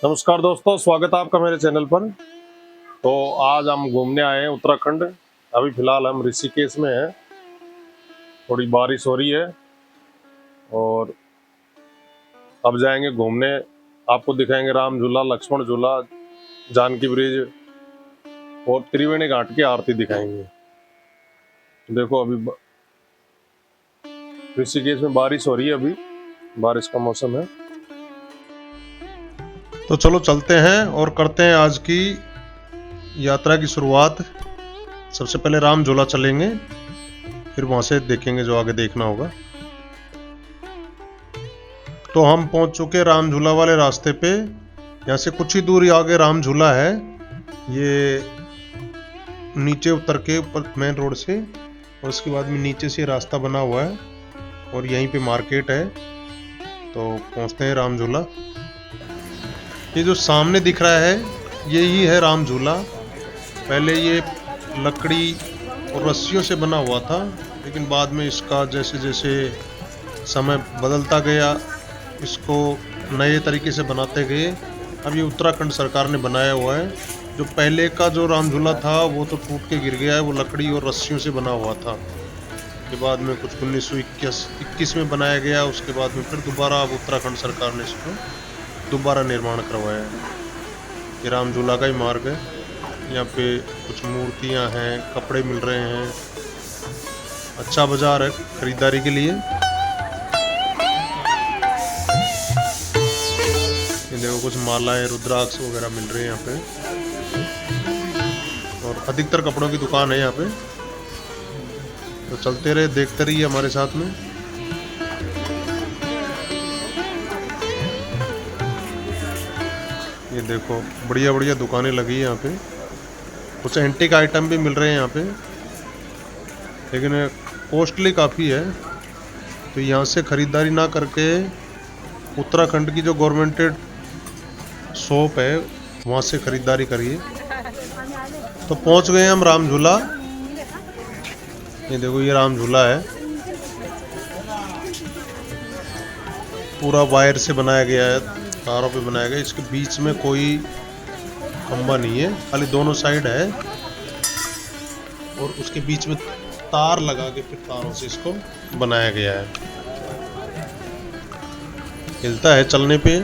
नमस्कार दोस्तों, स्वागत है आपका मेरे चैनल पर। तो आज हम घूमने आए हैं उत्तराखंड। अभी फिलहाल हम ऋषिकेश में हैं। थोड़ी बारिश हो रही है और अब जाएंगे घूमने। आपको दिखाएंगे राम झूला, लक्ष्मण झूला, जानकी ब्रिज और त्रिवेणी घाट की आरती दिखाएंगे। देखो अभी ऋषिकेश में बारिश हो रही है, अभी बारिश का मौसम है। तो चलो चलते हैं और करते हैं आज की यात्रा की शुरुआत। सबसे पहले राम झूला चलेंगे, फिर वहां से देखेंगे जो आगे देखना होगा। तो हम पहुंच चुके राम झूला वाले रास्ते पे। यहाँ से कुछ ही दूर आगे राम झूला है। ये नीचे उतर के ऊपर मेन रोड से, और उसके बाद में नीचे से रास्ता बना हुआ है और यहीं पे मार्केट है। तो पहुंचते हैं राम झूला। ये जो सामने दिख रहा है यही है राम झूला। पहले ये लकड़ी और रस्सियों से बना हुआ था, लेकिन बाद में इसका जैसे जैसे समय बदलता गया, इसको नए तरीके से बनाते गए। अब ये उत्तराखंड सरकार ने बनाया हुआ है। जो पहले का जो राम झूला था वो तो टूट के गिर गया है, वो लकड़ी और रस्सियों से बना हुआ था। के बाद में कुछ 1921 में बनाया गया। उसके बाद में फिर दोबारा अब उत्तराखंड सरकार ने इसको दोबारा निर्माण करवाया है। ये राम झूला का ही मार्ग है। यहाँ पे कुछ मूर्तियाँ हैं, कपड़े मिल रहे हैं। अच्छा बाजार है खरीदारी के लिए। ये देखो कुछ मालाएं, रुद्राक्ष वगैरह मिल रहे हैं यहाँ पे, और अधिकतर कपड़ों की दुकान है यहाँ पे। तो चलते रहे, देखते रहिए हमारे साथ में। ये देखो बढ़िया बढ़िया दुकानें लगी है यहाँ पे। कुछ एंटीक आइटम भी मिल रहे हैं यहाँ पे, लेकिन कॉस्टली काफ़ी है। तो यहाँ से ख़रीदारी ना करके उत्तराखंड की जो गवर्नमेंटेड शॉप है वहाँ से ख़रीदारी करिए। तो पहुँच गए हम राम झूला। ये देखो ये राम झूला है, पूरा वायर से बनाया गया है, तारों पे बनाया गया। इसके बीच में कोई खंबा नहीं है, खाली दोनों साइड है, और उसके बीच में तार लगा के फिर तारों से इसको बनाया गया है। हिलता है चलने पे।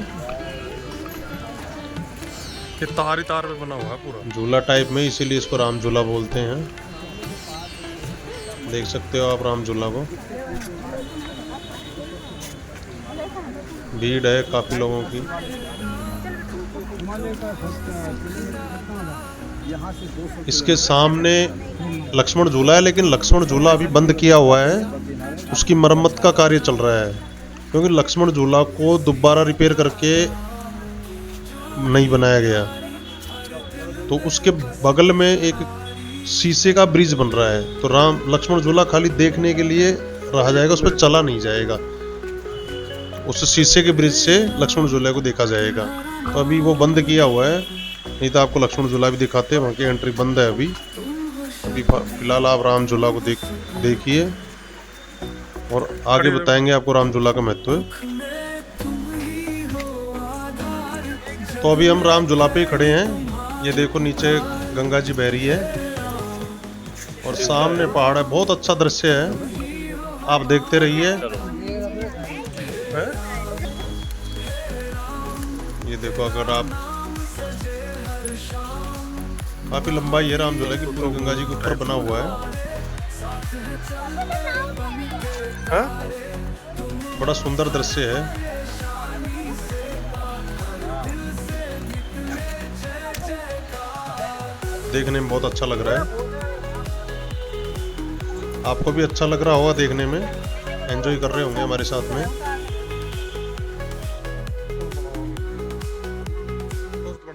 ये तार ही तार पे बना हुआ है पूरा झूला टाइप में, इसीलिए इसको राम झूला बोलते हैं। देख सकते हो आप राम झूला को। भीड़ है काफी लोगों की। इसके सामने लक्ष्मण झूला है, लेकिन लक्ष्मण झूला अभी बंद किया हुआ है। उसकी मरम्मत का कार्य चल रहा है, क्योंकि लक्ष्मण झूला को दोबारा रिपेयर करके नहीं बनाया गया। तो उसके बगल में एक शीशे का ब्रिज बन रहा है। तो राम लक्ष्मण झूला खाली देखने के लिए रह जाएगा, उस पर चला नहीं जाएगा। उस शीशे के ब्रिज से लक्ष्मण झूला को देखा जाएगा। तो अभी वो बंद किया हुआ है, नहीं तो आपको लक्ष्मण झूला भी दिखाते हैं। वहाँ की एंट्री बंद है अभी फिलहाल आप राम झूला को देखिए, और आगे बताएंगे आपको राम झूला का महत्व। तो अभी हम राम झूला पे ही खड़े हैं। ये देखो नीचे गंगा जी बह रही है और सामने पहाड़ है। बहुत अच्छा दृश्य है, आप देखते रहिए। ये देखो, अगर आप काफी लंबाई है राम झूला की, पूरा गंगा जी के ऊपर बना हुआ है। बड़ा सुंदर दृश्य है। देखने में बहुत अच्छा लग रहा है। आपको भी अच्छा लग रहा होगा देखने में, एंजॉय कर रहे होंगे हमारे साथ में।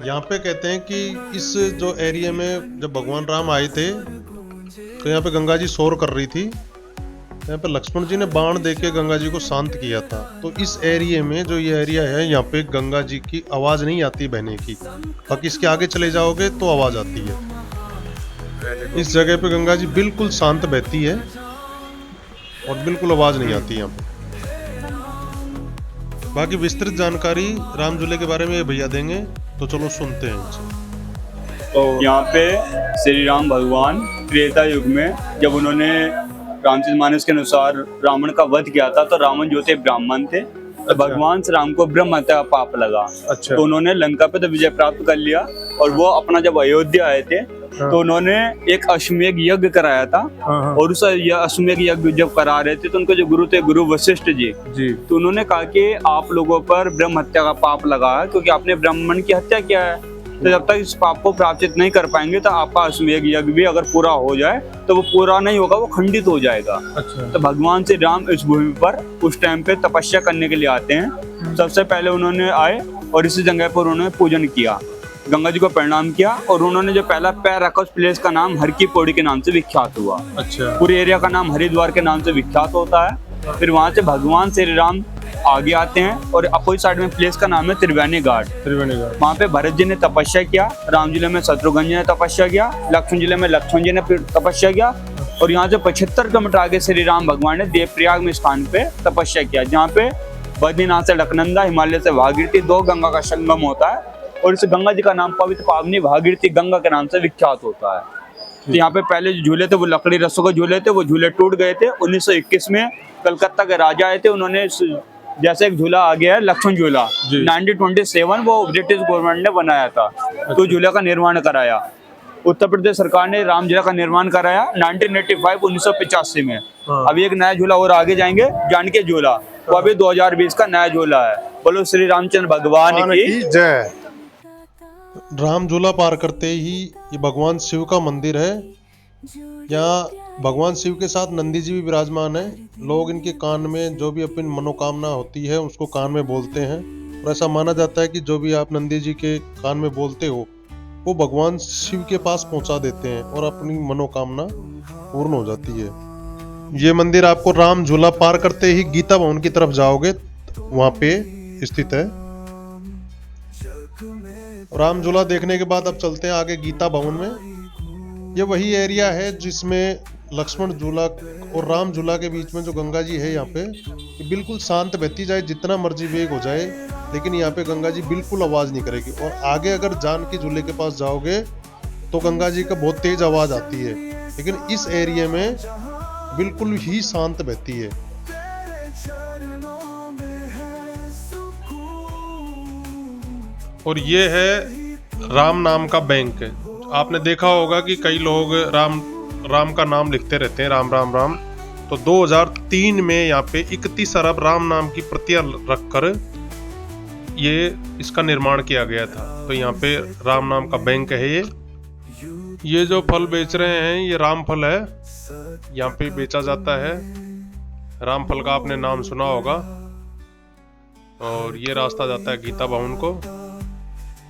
यहाँ पे कहते हैं कि इस जो एरिया में जब भगवान राम आए थे तो यहाँ पे गंगा जी शोर कर रही थी। यहाँ पे लक्ष्मण जी ने बाण देके गंगा जी को शांत किया था। तो इस एरिया में जो ये एरिया है, यहाँ पे गंगा जी की आवाज नहीं आती बहने की। बाकी इसके आगे चले जाओगे तो आवाज आती है। इस जगह पे गंगा जी बिल्कुल शांत बहती है और बिल्कुल आवाज नहीं आती यहाँ पे। बाकी विस्तृत जानकारी राम झूले के बारे में ये भैया देंगे, तो चलो सुनते हैं इनसे। तो यहाँ पे श्री राम भगवान त्रेता युग में जब उन्होंने रामचरितमानस के अनुसार रावण का वध किया था, तो रावण जो थे ब्राह्मण थे, तो भगवान श्री राम को ब्रह्म हत्या का पाप लगा। अच्छा। तो उन्होंने लंका पे तो विजय प्राप्त कर लिया, और वो अपना जब अयोध्या आए थे तो उन्होंने एक अश्वमेध यज्ञ कराया था। और उस अश्वमेध यज्ञ जब करा रहे थे तो उनको जो गुरु थे, गुरु वशिष्ठ जी, तो उन्होंने कहा कि आप लोगों पर ब्रह्म हत्या का पाप लगा है, क्योंकि आपने ब्राह्मण की हत्या किया है। तो जब तक इस पाप को प्रायश्चित नहीं कर पाएंगे, तो आपका अश्वमेध यज्ञ भी अगर पूरा हो जाए तो वो पूरा नहीं होगा, वो खंडित हो जाएगा। अच्छा। तो भगवान श्री राम इस भूमि पर उस टाइम पे तपस्या करने के लिए आते हैं। सबसे पहले उन्होंने आए और इसी जगह पर उन्होंने पूजन किया, गंगा जी को प्रणाम किया, और उन्होंने जो पहला पैर रखा उस प्लेस का नाम हर की पौड़ी के नाम से विख्यात हुआ। अच्छा। पूरे एरिया का नाम हरिद्वार के नाम से विख्यात होता है। फिर वहां से भगवान श्री राम आगे आते हैं, और अपोजिट साइड में प्लेस का नाम है त्रिवेणी घाट। वहाँ पे भरत जी ने तपस्या किया, राम जिले में शत्रुघ्न जी ने तपस्या किया, लक्ष्मण जिले में लक्ष्मण जी ने तपस्या किया, और यहाँ से 75 किलोमीटर आगे श्री राम भगवान ने देवप्रयाग में स्थान पे तपस्या किया, जहाँ पे बद्रीनाथ से अलकनंदा, हिमालय से भागीरथी, दो गंगा का संगम होता है, और इस गंगा जी का नाम पवित्र पावनी भागीरथी गंगा के नाम से विख्यात होता है। तो यहाँ पे पहले जो झूले थे वो लकड़ी रस्सों के झूले थे, वो झूले टूट गए थे। 1921 में कलकत्ता के राजा आए थे, उन्होंने जैसे एक झूला आ गया है लक्ष्मण झूला, 1927 वो ब्रिटिश गवर्नमेंट ने बनाया था, तो झूले का निर्माण कराया। उत्तर प्रदेश सरकार ने राम झूला का निर्माण कराया 1985 में। अभी एक नया झूला और आगे जाएंगे, जानकी झूला, वो अभी 2020 का नया झूला है। बोलो श्री रामचंद्र भगवान की जय। राम झूला पार करते ही ये भगवान शिव का मंदिर है। यहाँ भगवान शिव के साथ नंदी जी भी विराजमान है। लोग इनके कान में जो भी अपनी मनोकामना होती है उसको कान में बोलते हैं, और ऐसा माना जाता है कि जो भी आप नंदी जी के कान में बोलते हो वो भगवान शिव के पास पहुंचा देते हैं और अपनी मनोकामना पूर्ण हो जाती है। ये मंदिर आपको राम झूला पार करते ही गीता भवन की तरफ जाओगे, वहां पे स्थित है। राम झूला देखने के बाद अब चलते हैं आगे गीता भवन में। ये वही एरिया है जिसमें लक्ष्मण झूला और राम झूला के बीच में जो गंगा जी है, यहाँ पे ये बिल्कुल शांत बहती जाए, जितना मर्जी वेग हो जाए, लेकिन यहाँ पे गंगा जी बिल्कुल आवाज नहीं करेगी। और आगे अगर जानकी झूले के पास जाओगे तो गंगा जी का बहुत तेज आवाज आती है, लेकिन इस एरिया में बिल्कुल ही शांत बहती है। और ये है राम नाम का बैंक। आपने देखा होगा कि कई लोग राम का नाम लिखते रहते हैं, राम राम राम। तो 2003 में यहाँ पे 31 अरब राम नाम की प्रतियां रखकर ये इसका निर्माण किया गया था। तो यहाँ पे राम नाम का बैंक है। ये जो फल बेच रहे हैं ये राम फल है, यहाँ पे बेचा जाता है। राम फल का आपने नाम सुना होगा। और ये रास्ता जाता है गीता भवन को।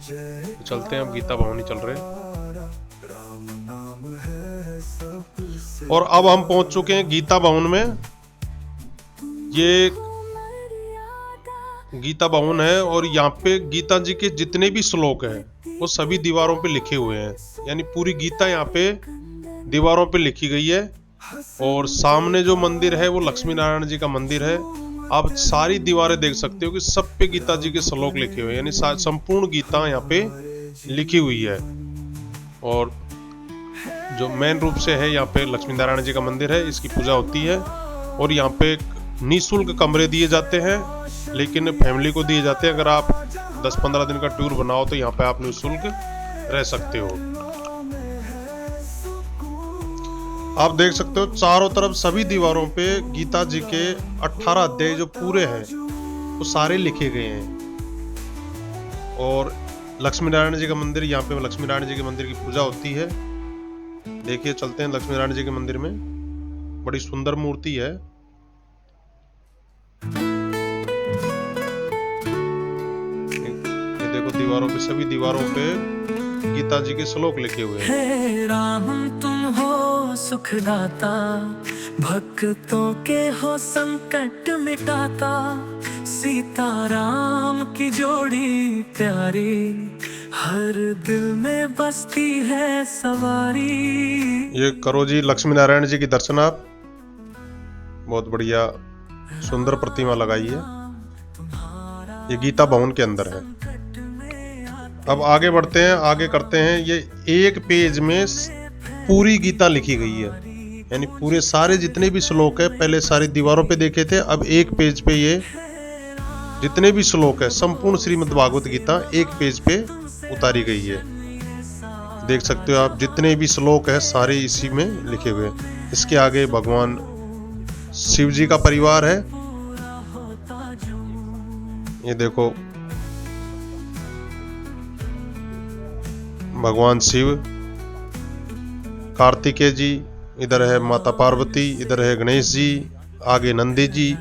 चलते हैं, अब गीता भवन ही चल रहे हैं। और अब हम पहुंच चुके हैं गीता भवन में। ये गीता भवन है और यहाँ पे गीता जी के जितने भी श्लोक हैं वो सभी दीवारों पे लिखे हुए हैं, यानी पूरी गीता यहाँ पे दीवारों पे लिखी गई है। और सामने जो मंदिर है वो लक्ष्मी नारायण जी का मंदिर है। आप सारी दीवारें देख सकते हो कि सब पे गीता जी के श्लोक लिखे हुए हैं, यानी संपूर्ण गीता यहाँ पे लिखी हुई है। और जो मेन रूप से है यहाँ पे लक्ष्मी नारायण जी का मंदिर है, इसकी पूजा होती है। और यहाँ पे निःशुल्क कमरे दिए जाते हैं, लेकिन फैमिली को दिए जाते हैं। अगर आप 10-15 दिन का टूर बनाओ तो यहाँ पे आप निःशुल्क रह सकते हो। आप देख सकते हो चारों तरफ सभी दीवारों पे गीता जी के 18 अध्याय जो पूरे हैं वो सारे लिखे गए हैं। और लक्ष्मी नारायण जी का मंदिर, यहाँ पे लक्ष्मी नारायण जी के मंदिर की पूजा होती है। देखिए, चलते हैं लक्ष्मी नारायण जी के मंदिर में। बड़ी सुंदर मूर्ति है। ये देखो, दीवारों पे, सभी दीवारों पे गीता जी के श्लोक लिखे हुए हैं। हे राम तुम हो सुखदाता, भक्तों के हो संकट मिटाता, सीता राम की जोड़ी प्यारी, हर दिल में बसती है सवारी। ये करो जी लक्ष्मी नारायण जी की दर्शन आप। बहुत बढ़िया सुंदर प्रतिमा लगाई है। ये गीता भवन के अंदर है। अब आगे बढ़ते हैं, आगे करते हैं। ये एक पेज में पूरी गीता लिखी गई है, यानी पूरे सारे जितने भी श्लोक है, पहले सारी दीवारों पे देखे थे, अब एक पेज पे ये जितने भी श्लोक है संपूर्ण श्रीमद् भागवत गीता एक पेज पे उतारी गई है। देख सकते हो आप, जितने भी श्लोक है सारे इसी में लिखे हुए। इसके आगे भगवान शिव जी का परिवार है। ये देखो भगवान शिव, कार्तिकेय जी, इधर है माता पार्वती, इधर है गणेश जी, आगे नंदी जी।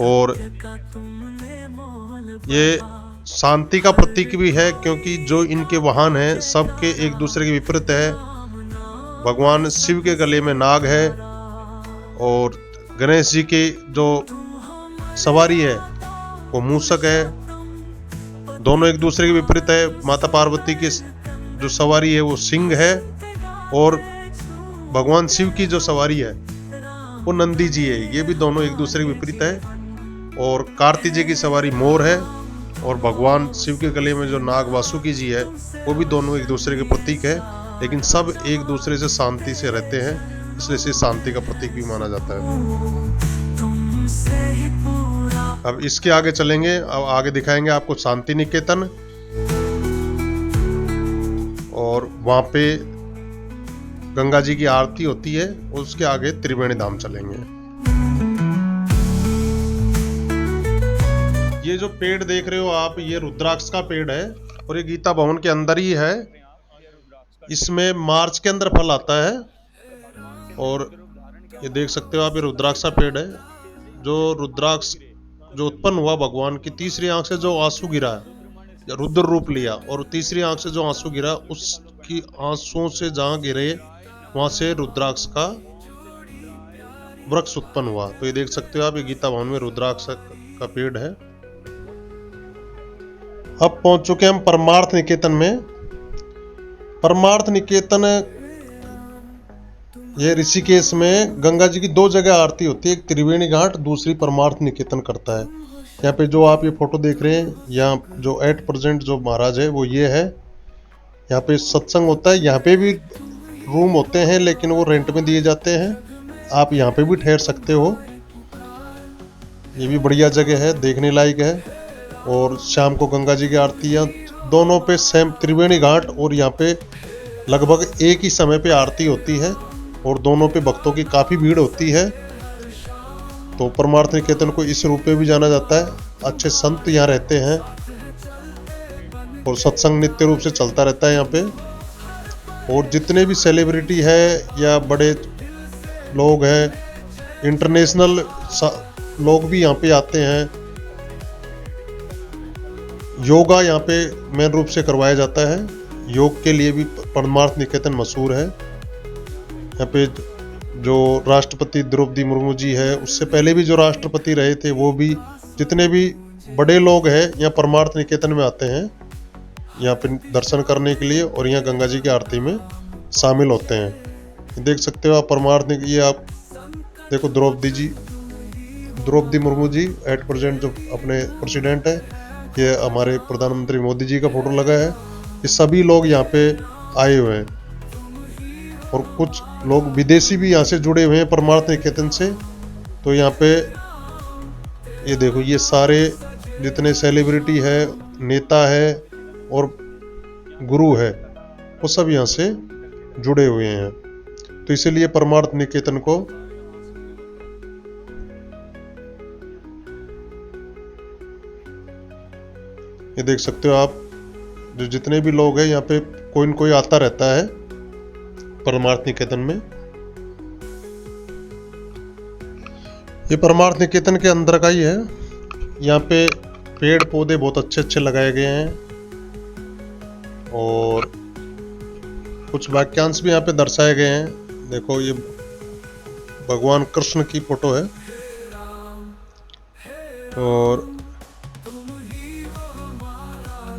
और ये शांति का प्रतीक भी है, क्योंकि जो इनके वाहन हैं सबके एक दूसरे के विपरीत है। भगवान शिव के गले में नाग है और गणेश जी की जो सवारी है वो मूषक है, दोनों एक दूसरे के विपरीत है। माता पार्वती की जो सवारी है वो सिंह है और भगवान शिव की जो सवारी है वो नंदी जी है, ये भी दोनों एक दूसरे के विपरीत है। और कार्तिक जी की सवारी मोर है और भगवान शिव के गले में जो नाग वासुकी जी है वो भी दोनों एक दूसरे के प्रतीक है, लेकिन सब एक दूसरे से शांति से रहते हैं, इसलिए इसे शांति का प्रतीक भी माना जाता है। अब इसके आगे चलेंगे, अब आगे दिखाएंगे आपको शांति निकेतन, और वहां पे गंगा जी की आरती होती है, और उसके आगे त्रिवेणी धाम चलेंगे। ये जो पेड़ देख रहे हो आप, ये रुद्राक्ष का पेड़ है और ये गीता भवन के अंदर ही है। इसमें मार्च के अंदर फल आता है और ये देख सकते हो आप, ये रुद्राक्ष का पेड़ है। जो रुद्राक्ष जो उत्पन्न हुआ भगवान की तीसरी आंख से जो आंसू गिरा, रुद्र रूप लिया, और तीसरी आंख से जो आंसू गिरा, उसकी आंसुओं से जहां गिरे वहां से रुद्राक्ष का वृक्ष उत्पन्न हुआ। तो ये देख सकते हो आप, ये गीता भवन में रुद्राक्ष का पेड़ है। अब पहुंच चुके हम परमार्थ निकेतन में। परमार्थ निकेतन ये ऋषिकेश में गंगा जी की दो जगह आरती होती है, एक त्रिवेणी घाट, दूसरी परमार्थ निकेतन करता है। यहाँ पे जो आप ये फोटो देख रहे हैं, यहाँ जो एट प्रेजेंट जो महाराज है वो ये है। यहाँ पे सत्संग होता है, यहाँ पे भी रूम होते हैं लेकिन वो रेंट में दिए जाते हैं, आप यहाँ पे भी ठहर सकते हो। ये भी बढ़िया जगह है, देखने लायक है। और शाम को गंगा जी की आरती दोनों पे सेम त्रिवेणी घाट, और यहाँ पे लगभग एक ही समय पे आरती होती है और दोनों पे भक्तों की काफ़ी भीड़ होती है। तो परमार्थ निकेतन को इस रूप में भी जाना जाता है। अच्छे संत यहाँ रहते हैं और सत्संग नित्य रूप से चलता रहता है यहाँ पे। और जितने भी सेलिब्रिटी है या बड़े लोग हैं, इंटरनेशनल लोग भी यहाँ पे आते हैं। योगा यहाँ पे मेन रूप से करवाया जाता है, योग के लिए भी परमार्थ निकेतन मशहूर है। यहाँ पे जो राष्ट्रपति द्रौपदी मुर्मू जी है, उससे पहले भी जो राष्ट्रपति रहे थे वो भी, जितने भी बड़े लोग हैं यहाँ परमार्थ निकेतन में आते हैं यहाँ पे दर्शन करने के लिए, और यहाँ गंगा जी की आरती में शामिल होते हैं। देख सकते हो आप परमार्थ ये आप देखो, द्रौपदी मुर्मू जी एट प्रेजेंट जो अपने प्रेसिडेंट है, ये हमारे प्रधानमंत्री मोदी जी का फोटो लगा है। ये सभी लोग यहाँ पे आए हुए हैं और कुछ लोग विदेशी भी यहाँ से जुड़े हुए हैं परमार्थ निकेतन से। तो यहाँ पे ये देखो, ये सारे जितने सेलिब्रिटी है, नेता है और गुरु है, वो सब यहाँ से जुड़े हुए हैं। तो इसीलिए परमार्थ निकेतन को ये देख सकते हो आप, जो जितने भी लोग हैं यहाँ पे कोई न कोई आता रहता है परमार्थ निकेतन में। ये परमार्थ निकेतन के अंदर का ही है। यहाँ पे पेड़ पौधे बहुत अच्छे अच्छे लगाए गए हैं और कुछ वाक्यांश भी यहाँ पे दर्शाए गए हैं। देखो, ये भगवान कृष्ण की फोटो है और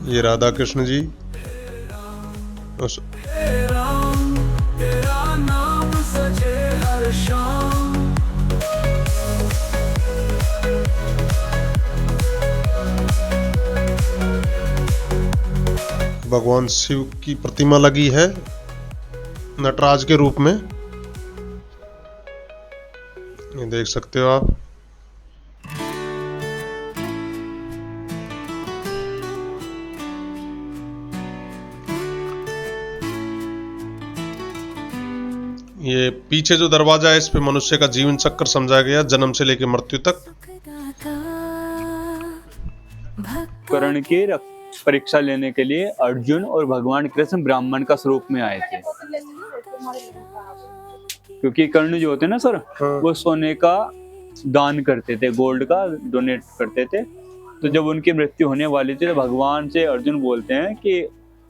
ये राधा कृष्ण जी। तेरा नाम सजे हर शाम। भगवान शिव की प्रतिमा लगी है नटराज के रूप में, ये देख सकते हो आप। ये पीछे जो दरवाजा है इस पे मनुष्य का जीवन चक्र समझाया गया, जन्म से लेकर मृत्यु तक। कर्ण की परीक्षा लेने के लिए अर्जुन और भगवान कृष्ण ब्राह्मण का स्वरूप में आए थे, क्योंकि कर्ण जो होते हैं ना सर, वो सोने का दान करते थे, गोल्ड का डोनेट करते थे। तो जब उनकी मृत्यु होने वाली थी तो भगवान से अर्जुन बोलते हैं कि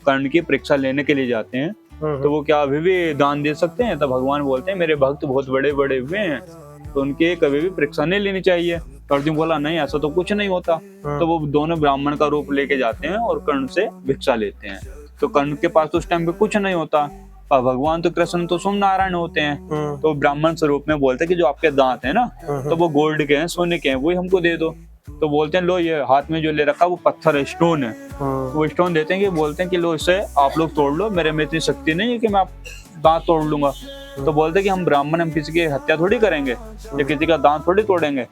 कर्ण की परीक्षा लेने के लिए जाते हैं, तो वो क्या अभी भी दान दे सकते हैं? तो भगवान बोलते हैं मेरे भक्त बहुत बड़े बड़े हुए हैं, तो उनके कभी भी परीक्षा नहीं लेनी चाहिए। तो अर्जुन बोला नहीं, ऐसा तो कुछ नहीं होता। तो वो दोनों ब्राह्मण का रूप लेके जाते हैं और कर्ण से भिक्षा लेते हैं। तो कर्ण के पास तो उस टाइम पे कुछ नहीं होता, और भगवान तो कृष्ण तो सोम नारायण होते हैं। तो ब्राह्मण स्वरूप में बोलते हैं कि जो आपके दांत है ना, तो वो गोल्ड के हैं, सोने के हैं, वही हमको दे दो। तो बोलते हैं लो ये हाथ में जो ले रखा वो पत्थर है, स्टोन है। वो स्टोन देते हैं कि बोलते हैं कि लो इसे आप लोग तोड़ लो, मेरे में इतनी शक्ति नहीं है कि मैं आप दांत तोड़ लूंगा। तो बोलते हैं कि हम ब्राह्मण, हम किसी की हत्या थोड़ी करेंगे या किसी का दांत थोड़ी तोड़ेंगे।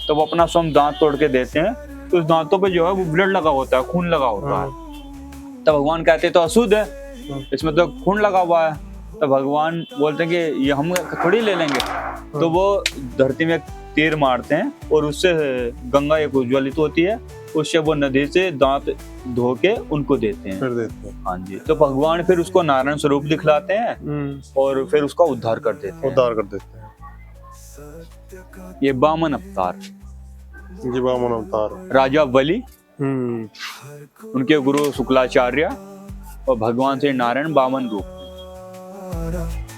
तो वो अपना स्वयं दांत तोड़ के देते हैं, तो उस दांतों पे जो है वो ब्लड लगा होता है, खून लगा होता है। तो भगवान कहते हैं तो अशुद्ध है, इसमें तो खून लगा हुआ है। तो भगवान बोलते हैं कि ये हम थोड़ी ले लेंगे। तो वो धरती में तीर मारते हैं और उससे गंगा एक उज्ज्वलित होती है, उससे वो नदी से दांत धो के उनको देते हैं। फिर देते हैं। हाँ जी। तो भगवान फिर उसको नारायण स्वरूप दिखलाते हैं और फिर उसका उद्धार कर देते हैं। उद्धार कर देते हैं। ये वामन अवतार, जी वामन अवतार। राजा बलि, उनके गुरु शुक्लाचार्य और भगवान श्री नारायण वामन रूप।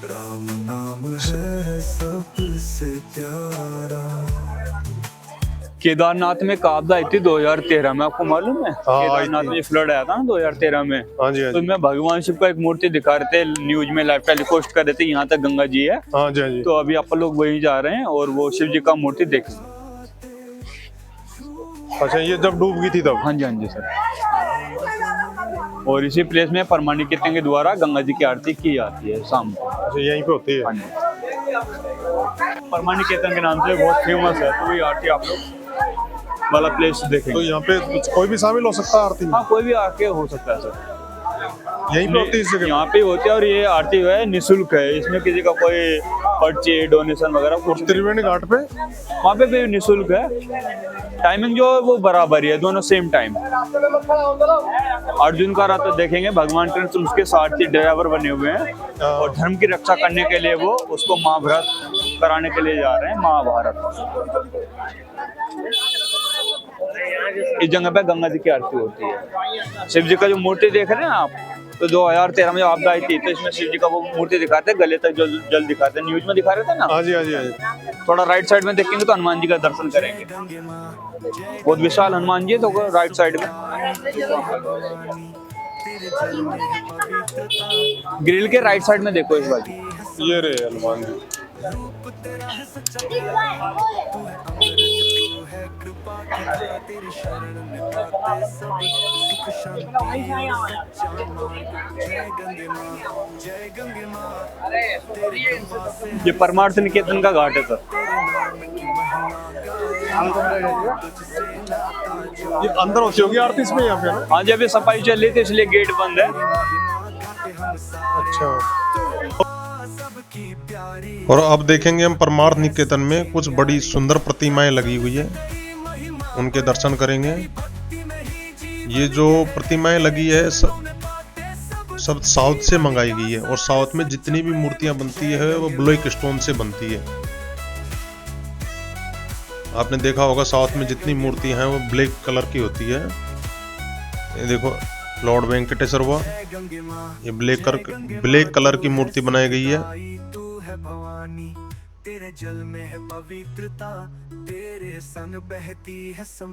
राम नाम है सबसे प्यारा। केदारनाथ में आपदा आई थी 2013 में, आपको मालूम है? केदारनाथ में फ्लड आया था ना 2013 में। हाँ जी, तो मैं भगवान शिव का एक मूर्ति दिखा रहे थे न्यूज में, लाइव टेलीकास्ट कर रहे थे, यहाँ तक गंगा जी है। हाँ जी, हाँ जी। तो अभी आप लोग वहीं जा रहे हैं और वो शिव जी का मूर्ति देखेंगे। अच्छा, ये जब डूब गई थी तब? हाँ जी, हाँ जी सर। और इसी प्लेस में परमाणु कीर्तन के द्वारा गंगा जी की आरती की जाती है शाम को। अच्छा, यहीं पे होती है? हाँ जी। परमाणु कीर्तन के नाम से बहुत फेमस है, तो ये आरती आप लोग वाला प्लेस देखेंगे। तो यहाँ पे कोई भी शामिल हो सकता है आरती में? हाँ, कोई भी आके हो सकता है सर। यहीं पे होती है इस जगह? यहाँ पे होती है और ये आरती जो है निःशुल्क है, इसमें किसी का कोई पर्ची डोनेशन वगैरह कुछ। त्रिवेणी घाट पे? वहाँ पे भी निःशुल्क है। टाइमिंग जो है वो बराबर ही है, दोनों सेम टाइम। अर्जुन का रथ देखेंगे, भगवान कृष्ण उसके सारथी ड्राइवर बने हुए हैं और धर्म की रक्षा करने के लिए वो उसको महाभारत कराने के लिए जा रहे हैं। महाभारत इस जगह पे गंगा जी की आरती होती है। शिव जी का जो मूर्ति देख रहे हैं आप, तो 2013 में आपदा आई थी, तो इसमें शिव जी का वो मूर्ति दिखाते हैं, गले तक जल दिखाते हैं, न्यूज में दिखा रहे थे ना। हाँ जी, हाँ जी, हाँ जी। थोड़ा राइट साइड में देखेंगे तो हनुमान जी का दर्शन करेंगे, बहुत विशाल हनुमान जी है। तो राइट साइड में ग्रिल के राइट साइड में देखो इस बार, ये रहे हनुमान जी। ये परमार्थ निकेतन का घाट है सर। ये अंदर होती होगी आरती इसमें यहाँ पे ना? हाँ जी, अभी सफाई चल रही थी इसलिए गेट बंद है। अच्छा। और अब देखेंगे हम परमार्थ निकेतन में कुछ बड़ी सुंदर प्रतिमाएं लगी हुई है, उनके दर्शन करेंगे। ये जो प्रतिमाएं लगी है सब साउथ से मंगाई गई है, और साउथ में जितनी भी मूर्तियां बनती है वो ब्लैक स्टोन से बनती है। आपने देखा होगा साउथ में जितनी मूर्तियां हैं वो ब्लैक कलर की होती है। ये देखो लॉर्ड वेंकटेश्वर हुआ, ये ब्लैक कलर की मूर्ति बनाई गई है।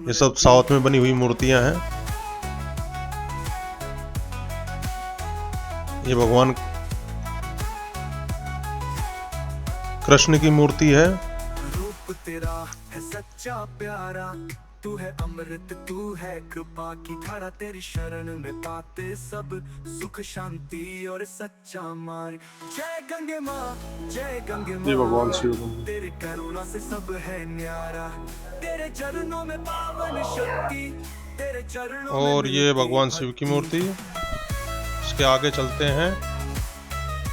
ये सब साउथ में बनी हुई मूर्तियां हैं। ये भगवान कृष्ण की मूर्ति है। रूप तेरा है सच्चा प्यारा, तू है अमृत तू है कृपा की धारा, तेरी शरण में पाते सब सुख शांति और सच्चा मार्ग। जय गंगे माँ जय गंगे ये भगवान माँ, शिव का। तेरी करुणा से सब है न्यारा, तेरे चरणों में पावन शक्ति, तेरे चरणों में और ये मिलती भगवान शिव की भक्ति। मूर्ति। इसके आगे चलते हैं,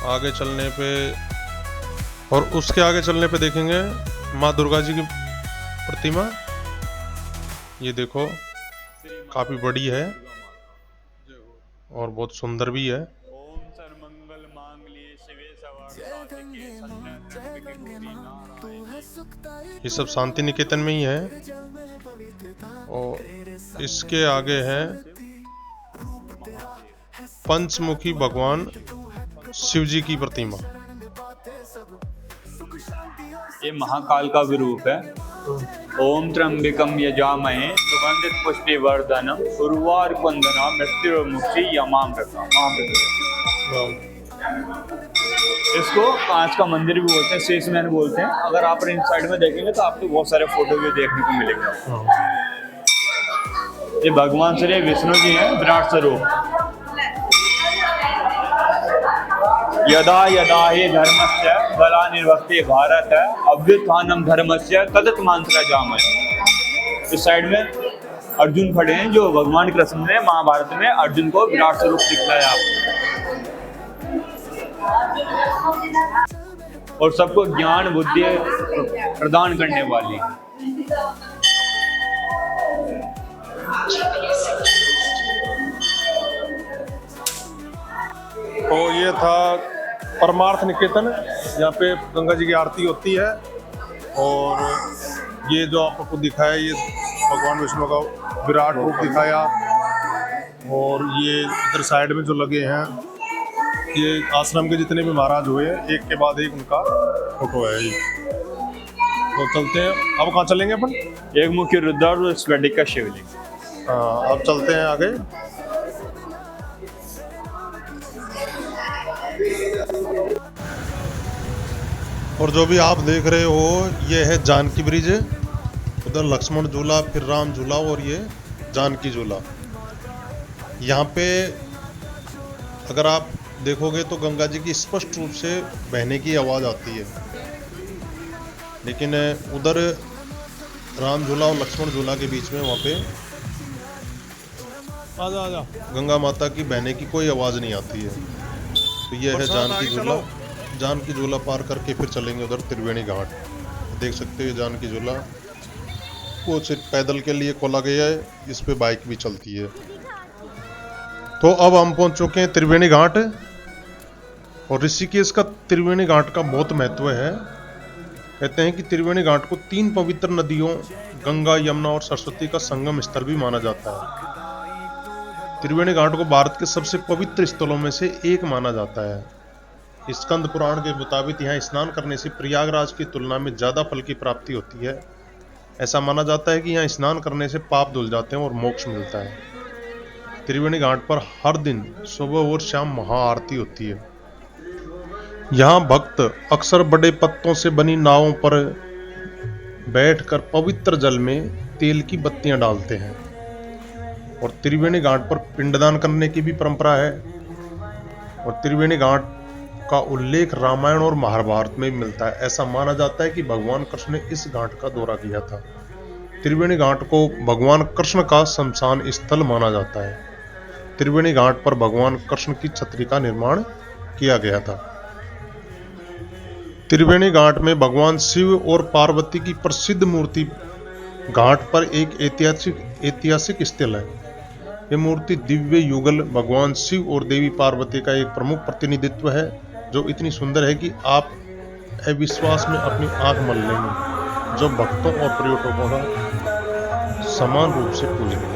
आगे चलने पे और उसके आगे चलने पे देखेंगे माँ दुर्गा जी की प्रतिमा। ये देखो काफी बड़ी है और बहुत सुंदर भी है। ओम सर्वमंगल मांगल्ये शिवे जय गंगे माँ जय गंगे माँ, तू है सुखदाई, ये सब शांति निकेतन में ही है। जल में पवित्रता, और तेरे संग इसके आगे है रूप तेरा है पंचमुखी भगवान शिव जी की प्रतिमा। शरण में पाते सब सुख शांति और ये महाकाल का भी रूप है। ओम त्र्यंबकम यजामहे सुगंधित पुष्टिवर्धनम उर्वारुकंदना मृत्युर्मुक्षी यमामृतम। इसको कांच का मंदिर भी बोलते हैं, शेषमहल बोलते हैं। अगर आप इन साइड में देखेंगे तो आपको बहुत सारे फोटो भी देखने को मिलेंगे। ये भगवान श्री विष्णु जी हैं, विराट स्वरूप। यदा यदा हि धर्मस्य ग्लानिर्भवति भारत अभ्युत्थानम धर्मस्य तदत्मांसरा जामः। इस साइड में अर्जुन खड़े हैं, जो भगवान कृष्ण ने महाभारत में अर्जुन को विराट स्वरूप दिखलाया और सबको ज्ञान बुद्धि प्रदान करने वाली। तो ये था परमार्थ निकेतन, यहाँ पे गंगा जी की आरती होती है। और ये जो आपको दिखाया ये भगवान विष्णु का विराट रूप दिखाया। और ये इधर साइड में जो लगे हैं ये आश्रम के जितने भी महाराज हुए एक के बाद एक उनका फोटो है ये। तो चलते हैं, अब कहाँ चलेंगे अपन? एक मुख्य रुद्र और स्फटिक का शिवलिंग। हाँ, अब चलते हैं आगे। और जो भी आप देख रहे हो ये है जानकी ब्रिज, उधर लक्ष्मण झूला, फिर राम झूला और ये जानकी झूला। यहाँ पे अगर आप देखोगे तो गंगा जी की स्पष्ट रूप से बहने की आवाज़ आती है, लेकिन उधर राम झूला और लक्ष्मण झूला के बीच में वहाँ पे आजा आजा। गंगा माता की बहने की कोई आवाज़ नहीं आती है। तो ये है जानकी झूला। जानकी झूला पार करके फिर चलेंगे उधर त्रिवेणी घाट। देख सकते हो ये जानकी झूला वो सिर्फ पैदल के लिए खोला गया है, इस पे बाइक भी चलती है। तो अब हम पहुंच चुके हैं त्रिवेणी घाट। और ऋषिकेश का त्रिवेणी घाट का बहुत महत्व है। कहते हैं कि त्रिवेणी घाट को 3 पवित्र नदियों गंगा, यमुना और सरस्वती का संगम स्थल भी माना जाता है। त्रिवेणी घाट को भारत के सबसे पवित्र स्थलों में से एक माना जाता है। स्कंद पुराण के मुताबिक यहाँ स्नान करने से प्रयागराज की तुलना में ज़्यादा फल की प्राप्ति होती है। ऐसा माना जाता है कि यहाँ स्नान करने से पाप धुल जाते हैं और मोक्ष मिलता है। त्रिवेणी घाट पर हर दिन सुबह और शाम महाआरती होती है। यहाँ भक्त अक्सर बड़े पत्तों से बनी नावों पर बैठकर पवित्र जल में तेल की बत्तियां डालते हैं। और त्रिवेणी घाट पर पिंडदान करने की भी परंपरा है। और त्रिवेणी घाट का उल्लेख रामायण और महाभारत में भी मिलता है। ऐसा माना जाता है कि भगवान कृष्ण ने इस घाट का दौरा किया था। त्रिवेणी घाट को भगवान कृष्ण का शमशान स्थल माना जाता है। त्रिवेणी घाट पर भगवान कृष्ण की छतरी का निर्माण किया गया था। त्रिवेणी घाट में भगवान शिव और पार्वती की प्रसिद्ध मूर्ति घाट पर एक ऐतिहासिक स्थल है। यह मूर्ति दिव्य युगल भगवान शिव और देवी पार्वती का एक प्रमुख प्रतिनिधित्व है, जो इतनी सुंदर है कि आप अविश्वास में अपनी आंख मल लेंगे, जो भक्तों और पर्यटकों का समान रूप से पूजनीय है।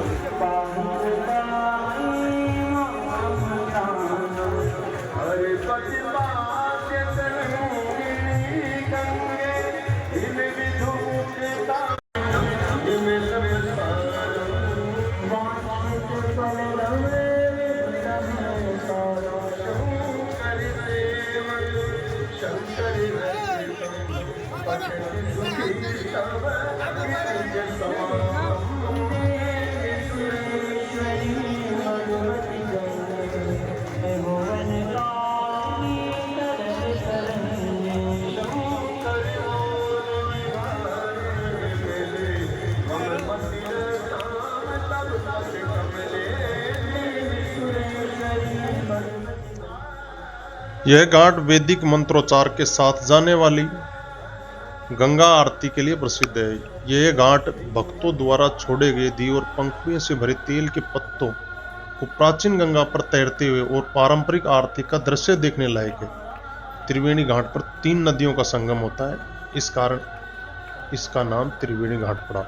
यह घाट वैदिक मंत्रोच्चार के साथ जाने वाली गंगा आरती के लिए प्रसिद्ध है। यह घाट भक्तों द्वारा छोड़े गए दिए और पंखुड़ियों से भरे तेल के पत्तों को प्राचीन गंगा पर तैरते हुए और पारंपरिक आरती का दृश्य देखने लायक है। त्रिवेणी घाट पर 3 नदियों का संगम होता है, इस कारण इसका नाम त्रिवेणी घाट पड़ा।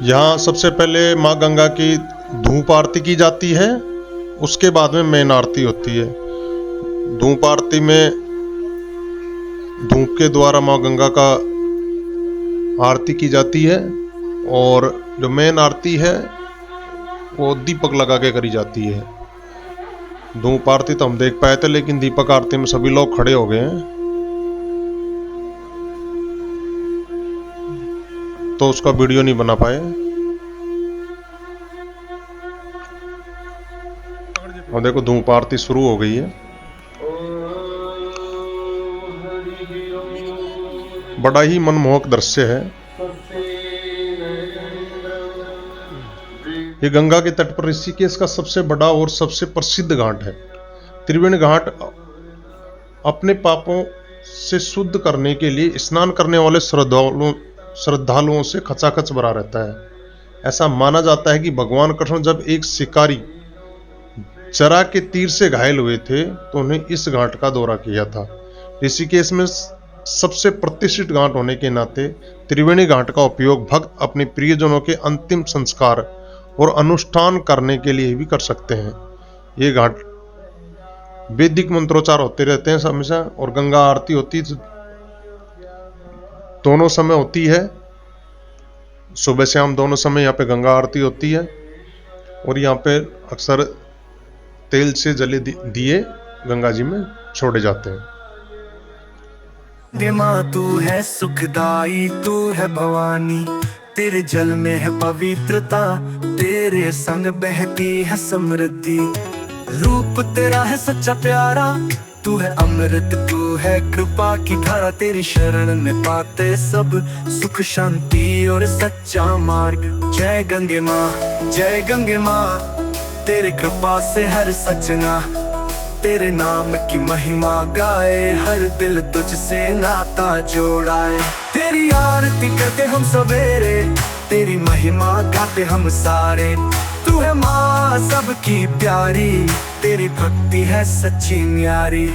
यहाँ सबसे पहले माँ गंगा की धूप आरती की जाती है, उसके बाद में मेन आरती होती है। धूप आरती में धूप के द्वारा माँ गंगा का आरती की जाती है और जो मेन आरती है वो दीपक लगा के करी जाती है। धूप आरती तो हम देख पाए थे, लेकिन दीपक आरती में सभी लोग खड़े हो गए हैं तो उसका वीडियो नहीं बना पाए। और देखो धूप आरती शुरू हो गई है। बड़ा ही मनमोहक दृश्य है। ये गंगा के तट पर ऋषिकेश का सबसे बड़ा और सबसे प्रसिद्ध घाट है। त्रिवेणी घाट अपने पापों से शुद्ध करने के लिए स्नान करने वाले श्रद्धालुओं से खचाखच भरा रहता है। ऐसा माना जाता है कि भगवान कृष्ण जब एक शिकारी चरा के तीर से घायल हुए थे तो उन्हें इस घाट का दौरा किया था। ऋषिकेश में सबसे प्रतिष्ठित घाट होने के नाते त्रिवेणी घाट का उपयोग भक्त अपने प्रियजनों के अंतिम संस्कार और अनुष्ठान करने के लिए भी कर सकते हैं। ये घाट वैदिक मंत्रोच्चार होते रहते हैं हमेशा, और गंगा आरती होती दोनों समय होती है। सुबह शाम दोनों समय यहाँ पे गंगा आरती होती है और यहाँ पे अक्सर तेल से जले दिए गंगा जी में छोड़े जाते हैं। माँ तू है सुखदाई, तू है भवानी, तेरे जल में है पवित्रता, तेरे संग बहती है समृद्धि। रूप तेरा है सच्चा प्यारा, तू है अमृत, तू है कृपा की धारा, तेरी शरण में पाते सब सुख शांति और सच्चा मार्ग। जय गंगे माँ, जय गंगे माँ, तेरे कृपा से हर सजना, तेरे नाम की महिमा गाए, हर दिल तुझसे नाता जोड़ाए। तेरी आरती करते हम सवेरे, तेरी महिमा गाते हम सारे। तू है माँ सबकी प्यारी, तेरी भक्ति है सच्ची न्यारी।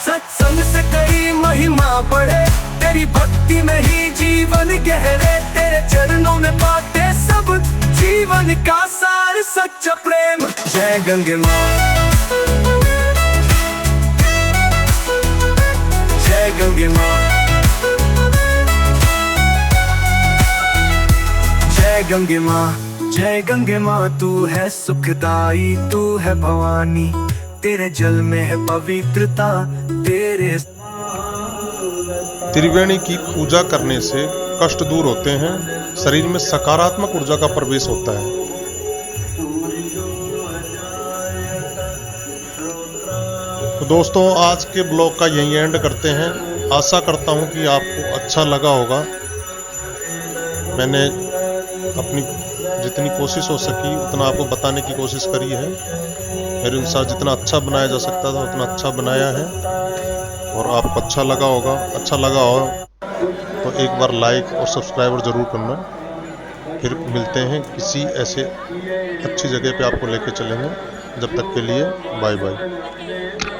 सत्संग से तेरी महिमा बढ़े, तेरी भक्ति में ही जीवन गहरे, तेरे चरणों में पाते सब जीवन का सार सच्चा प्रेम। जय गंगे माँ, जय गंगे माँ, जय गंगे माँ, जय गंगे माँ, तू है सुखदाई, तू है भवानी, तेरे जल में है पवित्रता, तेरे। त्रिवेणी की पूजा करने से कष्ट दूर होते हैं, शरीर में सकारात्मक ऊर्जा का प्रवेश होता है। तो दोस्तों आज के ब्लॉग का यही एंड करते हैं। आशा करता हूं कि आपको अच्छा लगा होगा। मैंने अपनी जितनी कोशिश हो सकी उतना आपको बताने की कोशिश करी है। मेरे अनुसार जितना अच्छा बनाया जा सकता था उतना अच्छा बनाया है और आपको अच्छा लगा होगा। अच्छा लगा हो तो एक बार लाइक और सब्सक्राइबर जरूर करना। फिर मिलते हैं किसी ऐसे अच्छी जगह पे आपको लेके चलेंगे। जब तक के लिए बाय बाय।